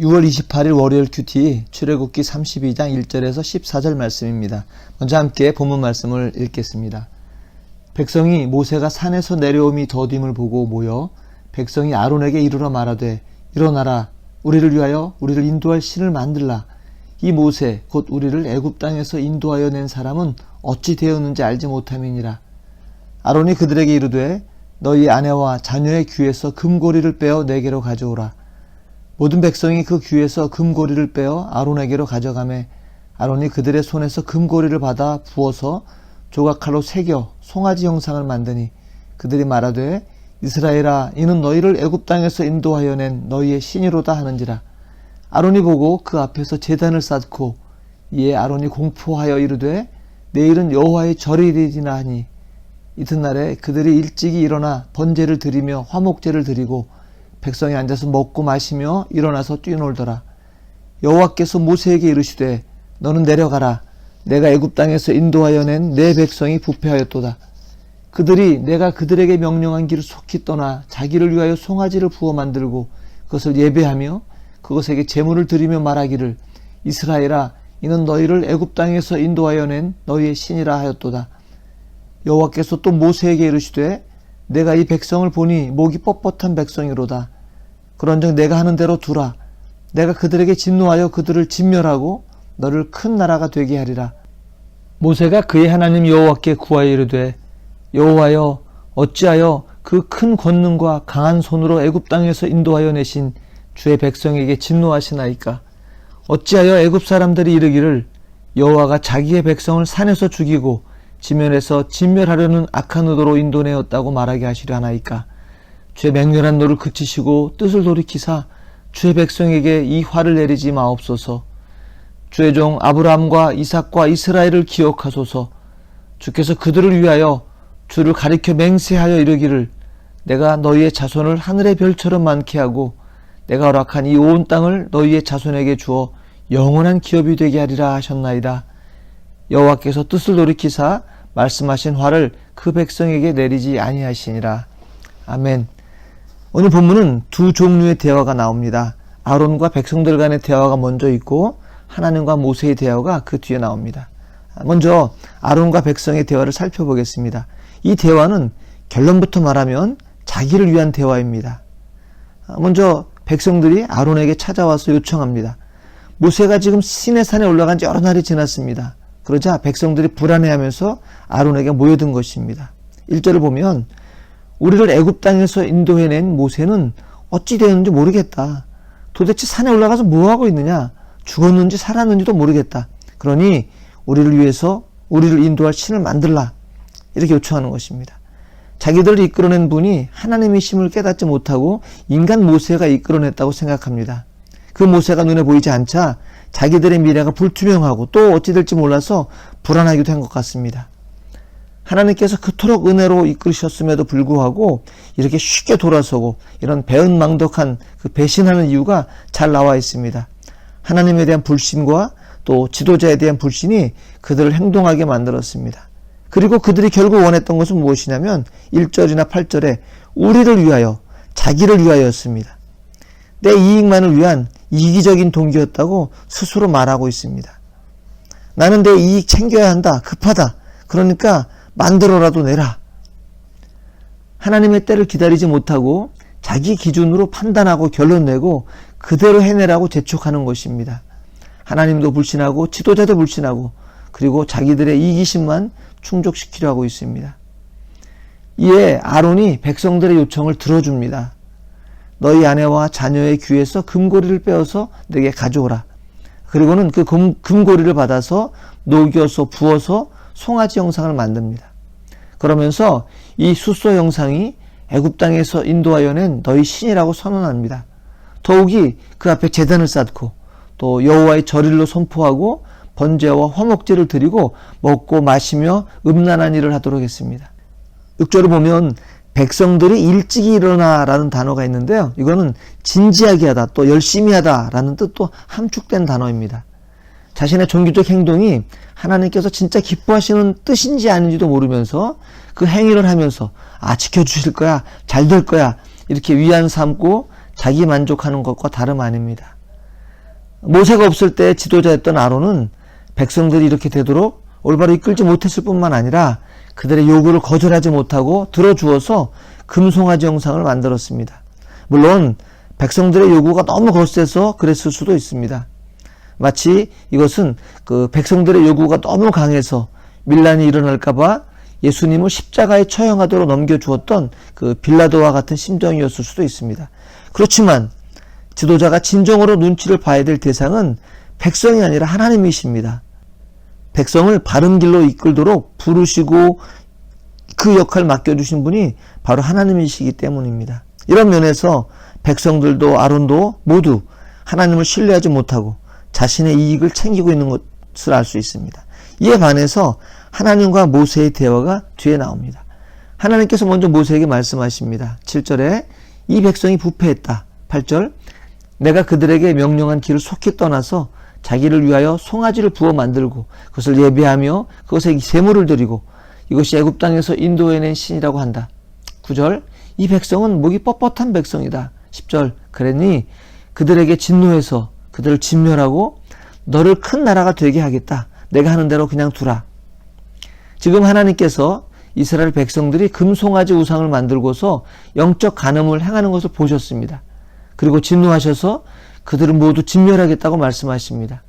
6월 28일 월요일 큐티 출애굽기 32장 1절에서 14절 말씀입니다. 먼저 함께 본문 말씀을 읽겠습니다. 백성이 모세가 산에서 내려옴이 더딤을 보고 모여 백성이 아론에게 이르러 말하되 일어나라 우리를 위하여 우리를 인도할 신을 만들라. 이 모세 곧 우리를 애굽 땅에서 인도하여 낸 사람은 어찌 되었는지 알지 못함이니라. 아론이 그들에게 이르되 너희 아내와 자녀의 귀에서 금고리를 빼어 내게로 가져오라. 모든 백성이 그 귀에서 금고리를 빼어 아론에게로 가져가매 아론이 그들의 손에서 금고리를 받아 부어서 조각칼로 새겨 송아지 형상을 만드니 그들이 말하되 이스라엘아 이는 너희를 애굽 땅에서 인도하여 낸 너희의 신이로다 하는지라. 아론이 보고 그 앞에서 제단을 쌓고 이에 아론이 공포하여 이르되 내일은 여호와의 절일이니라 하니 이튿날에 그들이 일찍이 일어나 번제를 드리며 화목제를 드리고 백성이 앉아서 먹고 마시며 일어나서 뛰놀더라. 여호와께서 모세에게 이르시되 너는 내려가라. 내가 애굽 땅에서 인도하여 낸 내 백성이 부패하였도다. 그들이 내가 그들에게 명령한 길을 속히 떠나 자기를 위하여 송아지를 부어 만들고 그것을 예배하며 그것에게 제물을 드리며 말하기를 이스라엘아 이는 너희를 애굽 땅에서 인도하여 낸 너희의 신이라 하였도다. 여호와께서 또 모세에게 이르시되 내가 이 백성을 보니 목이 뻣뻣한 백성이로다. 그런즉 내가 하는 대로 두라. 내가 그들에게 진노하여 그들을 진멸하고 너를 큰 나라가 되게 하리라. 모세가 그의 하나님 여호와께 구하여 이르되 여호와여 어찌하여 그 큰 권능과 강한 손으로 애굽 땅에서 인도하여 내신 주의 백성에게 진노하시나이까. 어찌하여 애굽 사람들이 이르기를 여호와가 자기의 백성을 산에서 죽이고 지면에서 진멸하려는 악한 의도로 인도내었다고 말하게 하시려 하나이까. 주의 맹렬한 노를 그치시고 뜻을 돌이키사 주의 백성에게 이 화를 내리지 마옵소서. 주의 종 아브라함과 이삭과 이스라엘을 기억하소서. 주께서 그들을 위하여 주를 가리켜 맹세하여 이르기를 내가 너희의 자손을 하늘의 별처럼 많게 하고 내가 허락한 이 온 땅을 너희의 자손에게 주어 영원한 기업이 되게 하리라 하셨나이다. 여호와께서 뜻을 돌이키사 말씀하신 화를 그 백성에게 내리지 아니하시니라. 아멘. 오늘 본문은 두 종류의 대화가 나옵니다. 아론과 백성들 간의 대화가 먼저 있고 하나님과 모세의 대화가 그 뒤에 나옵니다. 먼저 아론과 백성의 대화를 살펴보겠습니다. 이 대화는 결론부터 말하면 자기를 위한 대화입니다. 먼저 백성들이 아론에게 찾아와서 요청합니다. 모세가 지금 시내산에 올라간 지 여러 날이 지났습니다. 그러자 백성들이 불안해하면서 아론에게 모여든 것입니다. 1절을 보면 우리를 애굽 땅에서 인도해낸 모세는 어찌 되었는지 모르겠다. 도대체 산에 올라가서 뭐하고 있느냐? 죽었는지 살았는지도 모르겠다. 그러니 우리를 위해서 우리를 인도할 신을 만들라. 이렇게 요청하는 것입니다. 자기들을 이끌어낸 분이 하나님의 힘을 깨닫지 못하고 인간 모세가 이끌어냈다고 생각합니다. 그 모세가 눈에 보이지 않자 자기들의 미래가 불투명하고 또 어찌 될지 몰라서 불안하기도 한 것 같습니다. 하나님께서 그토록 은혜로 이끌으셨음에도 불구하고 이렇게 쉽게 돌아서고 이런 배은망덕한 그 배신하는 이유가 잘 나와 있습니다. 하나님에 대한 불신과 또 지도자에 대한 불신이 그들을 행동하게 만들었습니다. 그리고 그들이 결국 원했던 것은 무엇이냐면 1절이나 8절에 우리를 위하여 자기를 위하여였습니다. 내 이익만을 위한 이기적인 동기였다고 스스로 말하고 있습니다. 나는 내 이익 챙겨야 한다. 급하다. 그러니까 만들어라도 내라. 하나님의 때를 기다리지 못하고 자기 기준으로 판단하고 결론 내고 그대로 해내라고 재촉하는 것입니다. 하나님도 불신하고 지도자도 불신하고 그리고 자기들의 이기심만 충족시키려 하고 있습니다. 이에 아론이 백성들의 요청을 들어줍니다. 너희 아내와 자녀의 귀에서 금고리를 빼어서 내게 가져오라. 그리고는 그 금고리를 받아서 녹여서 부어서 송아지 형상을 만듭니다. 그러면서 이 숫소 형상이 애굽 땅에서 인도하여 낸 너희 신이라고 선언합니다. 더욱이 그 앞에 제단을 쌓고 또 여호와의 절일로 선포하고 번제와 화목제를 드리고 먹고 마시며 음란한 일을 하도록 했습니다. 6절을 보면 백성들이 일찍이 일어나라는 단어가 있는데요. 이거는 진지하게 하다 또 열심히 하다라는 뜻도 함축된 단어입니다. 자신의 종교적 행동이 하나님께서 진짜 기뻐하시는 뜻인지 아닌지도 모르면서 그 행위를 하면서 지켜주실 거야, 잘 될 거야 이렇게 위안 삼고 자기 만족하는 것과 다름 아닙니다. 모세가 없을 때 지도자였던 아론은 백성들이 이렇게 되도록 올바로 이끌지 못했을 뿐만 아니라 그들의 요구를 거절하지 못하고 들어주어서 금송아지 형상을 만들었습니다. 물론 백성들의 요구가 너무 거세서 그랬을 수도 있습니다. 마치 이것은 그 백성들의 요구가 너무 강해서 밀란이 일어날까봐 예수님을 십자가에 처형하도록 넘겨주었던 그 빌라도와 같은 심정이었을 수도 있습니다. 그렇지만 지도자가 진정으로 눈치를 봐야 될 대상은 백성이 아니라 하나님이십니다. 백성을 바른 길로 이끌도록 부르시고 그 역할을 맡겨주신 분이 바로 하나님이시기 때문입니다. 이런 면에서 백성들도 아론도 모두 하나님을 신뢰하지 못하고 자신의 이익을 챙기고 있는 것을 알 수 있습니다. 이에 반해서 하나님과 모세의 대화가 뒤에 나옵니다. 하나님께서 먼저 모세에게 말씀하십니다. 7절에 이 백성이 부패했다. 8절 내가 그들에게 명령한 길을 속히 떠나서 자기를 위하여 송아지를 부어 만들고 그것을 예배하며 그것에 제물을 드리고 이것이 애굽 땅에서 인도해낸 신이라고 한다. 9절 이 백성은 목이 뻣뻣한 백성이다. 10절 그랬니 그들에게 진노해서 그들을 진멸하고 너를 큰 나라가 되게 하겠다. 내가 하는 대로 그냥 두라. 지금 하나님께서 이스라엘 백성들이 금송아지 우상을 만들고서 영적 간음을 행하는 것을 보셨습니다. 그리고 진노하셔서 그들을 모두 진멸하겠다고 말씀하십니다.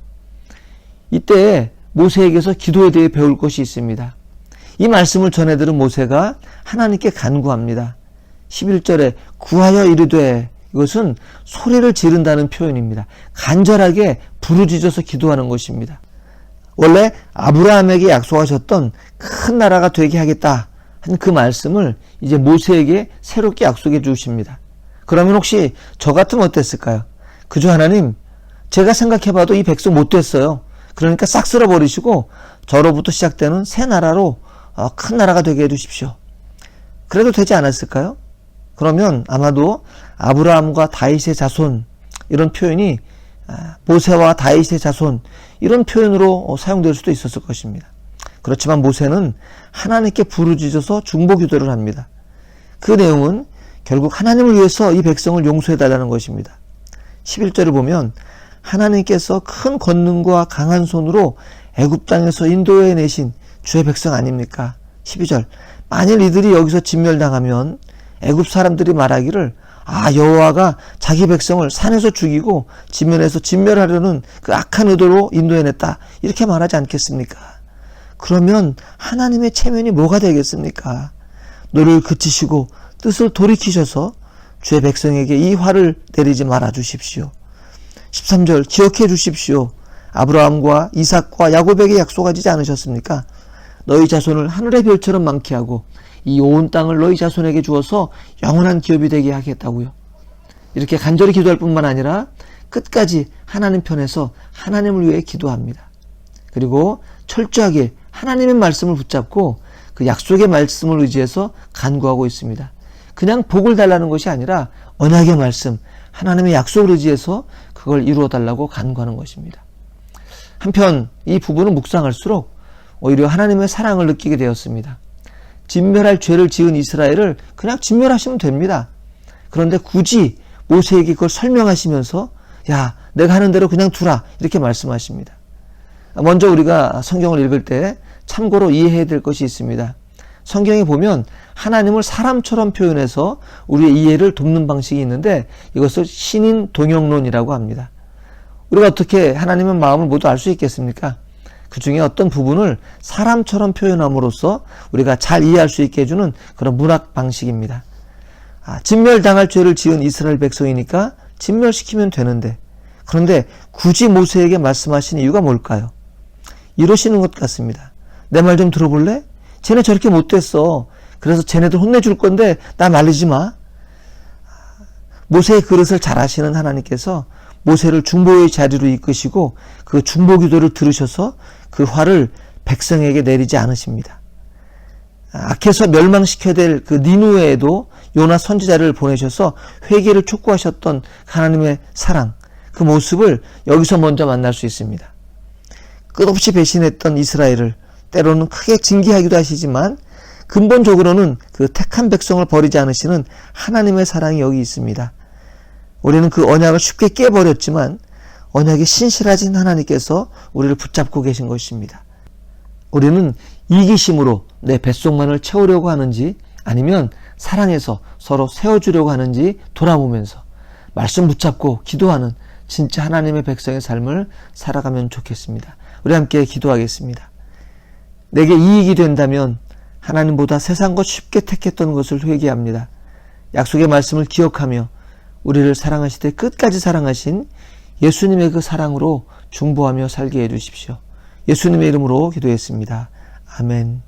이때 모세에게서 기도에 대해 배울 것이 있습니다. 이 말씀을 전해 들은 모세가 하나님께 간구합니다. 11절에 구하여 이르되 이것은 소리를 지른다는 표현입니다. 간절하게 부르짖어서 기도하는 것입니다. 원래 아브라함에게 약속하셨던 큰 나라가 되게 하겠다 한 그 말씀을 이제 모세에게 새롭게 약속해 주십니다. 그러면 혹시 저 같으면 어땠을까요? 그저 하나님 제가 생각해봐도 이 백성 못됐어요. 그러니까 싹 쓸어버리시고 저로부터 시작되는 새 나라로 큰 나라가 되게 해주십시오. 그래도 되지 않았을까요? 그러면 아마도 아브라함과 다윗의 자손 이런 표현이 모세와 다윗의 자손 이런 표현으로 사용될 수도 있었을 것입니다. 그렇지만 모세는 하나님께 부르짖어서 중보기도를 합니다. 그 내용은 결국 하나님을 위해서 이 백성을 용서해달라는 것입니다. 11절을 보면 하나님께서 큰 권능과 강한 손으로 애굽 땅에서 인도해내신 주의 백성 아닙니까? 12절 만일 이들이 여기서 진멸당하면 애굽 사람들이 말하기를 여호와가 자기 백성을 산에서 죽이고 지면에서 진멸하려는 그 악한 의도로 인도해냈다 이렇게 말하지 않겠습니까? 그러면 하나님의 체면이 뭐가 되겠습니까? 노를 그치시고 뜻을 돌이키셔서 주의 백성에게 이 화를 내리지 말아 주십시오. 13절 기억해 주십시오. 아브라함과 이삭과 야곱에게 약속하지 않으셨습니까? 너희 자손을 하늘의 별처럼 많게 하고 이 온 땅을 너희 자손에게 주어서 영원한 기업이 되게 하겠다고요. 이렇게 간절히 기도할 뿐만 아니라 끝까지 하나님 편에서 하나님을 위해 기도합니다. 그리고 철저하게 하나님의 말씀을 붙잡고 그 약속의 말씀을 의지해서 간구하고 있습니다. 그냥 복을 달라는 것이 아니라 언약의 말씀, 하나님의 약속을 의지해서 그걸 이루어 달라고 간구하는 것입니다. 한편 이 부분을 묵상할수록 오히려 하나님의 사랑을 느끼게 되었습니다. 진멸할 죄를 지은 이스라엘을 그냥 진멸하시면 됩니다. 그런데 굳이 모세에게 그걸 설명하시면서 야 내가 하는 대로 그냥 두라 이렇게 말씀하십니다. 먼저 우리가 성경을 읽을 때 참고로 이해해야 될 것이 있습니다. 성경에 보면 하나님을 사람처럼 표현해서 우리의 이해를 돕는 방식이 있는데 이것을 신인 동형론이라고 합니다. 우리가 어떻게 하나님의 마음을 모두 알 수 있겠습니까? 그 중에 어떤 부분을 사람처럼 표현함으로써 우리가 잘 이해할 수 있게 해주는 그런 문학 방식입니다. 진멸당할 죄를 지은 이스라엘 백성이니까 진멸시키면 되는데 그런데 굳이 모세에게 말씀하신 이유가 뭘까요? 이러시는 것 같습니다. 내 말 좀 들어볼래? 쟤네 저렇게 못됐어. 그래서 쟤네들 혼내줄 건데 나 말리지 마. 모세의 그릇을 잘 아시는 하나님께서 모세를 중보의 자리로 이끄시고 그 중보 기도를 들으셔서 그 화를 백성에게 내리지 않으십니다. 악해서 멸망시켜야 될 그 니누에에도 요나 선지자를 보내셔서 회개를 촉구하셨던 하나님의 사랑, 그 모습을 여기서 먼저 만날 수 있습니다. 끝없이 배신했던 이스라엘을 때로는 크게 징계하기도 하시지만 근본적으로는 그 택한 백성을 버리지 않으시는 하나님의 사랑이 여기 있습니다. 우리는 그 언약을 쉽게 깨버렸지만 언약에 신실하신 하나님께서 우리를 붙잡고 계신 것입니다. 우리는 이기심으로 내 뱃속만을 채우려고 하는지 아니면 사랑해서 서로 세워주려고 하는지 돌아보면서 말씀 붙잡고 기도하는 진짜 하나님의 백성의 삶을 살아가면 좋겠습니다. 우리 함께 기도하겠습니다. 내게 이익이 된다면 하나님보다 세상과 쉽게 택했던 것을 회개합니다. 약속의 말씀을 기억하며 우리를 사랑하시되 끝까지 사랑하신 예수님의 그 사랑으로 중보하며 살게 해주십시오. 예수님의 이름으로 기도했습니다. 아멘.